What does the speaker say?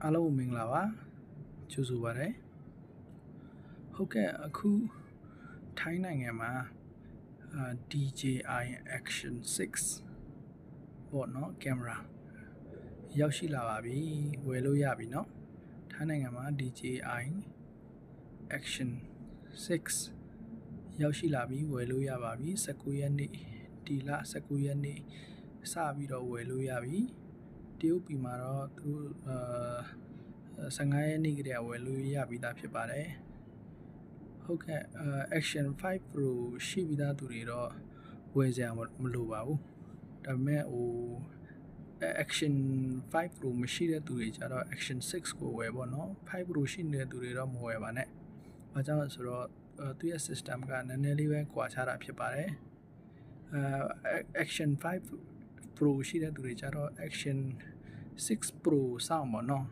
အားလုံးမင်္ဂလာပါကြိုဆိုပါရစေဟုတ်ကဲ့အခုထိုင်းနိုင်ငံမှာDJI Action 6ပေါ့နော်ကင်မရာရောက်ရှိလာပါပြီဝယ်လို့ရပြီเนาะထိုင်းနိုင်ငံမှာ DJI Action 6ရောက်ရှိလာပြီဝယ်လို့ရပါပြီ19ရက်နေ့ဒီလ19ရက်နေ့စပြီးတော့ဝယ်လို့ရပြီတရုတ်ပြည်မှာတော့သူ15ရက်နေ့ကတည်းကဝယ်လို့ရပြီးသားဖြစ်ပါတယ်ဟုတ်ကဲ့Action 5 Pro ရှိပြီးသားသူတွေတော့ဝယ်စရာမလိုပါဘူးဒါပေမဲ့Action 5 Pro မရှိတဲ့သူတွေကျတော့ Action 6ကိုဝယ်ပေါ့နော်5 Pro ရှိနေတဲ့သူတွေတော့မဝယ်ပါနဲ့။ဘာကြောင့်လဲဆိုတော့သူရဲ့ system ကနည်းနည်းလေးပဲကွာခြားတာဖြစ်ပါတယ်။ Action 5 Pro ရှိတဲ့သူတွေကျတော့ Action 6 Pro စောင့်ပေါ့နော်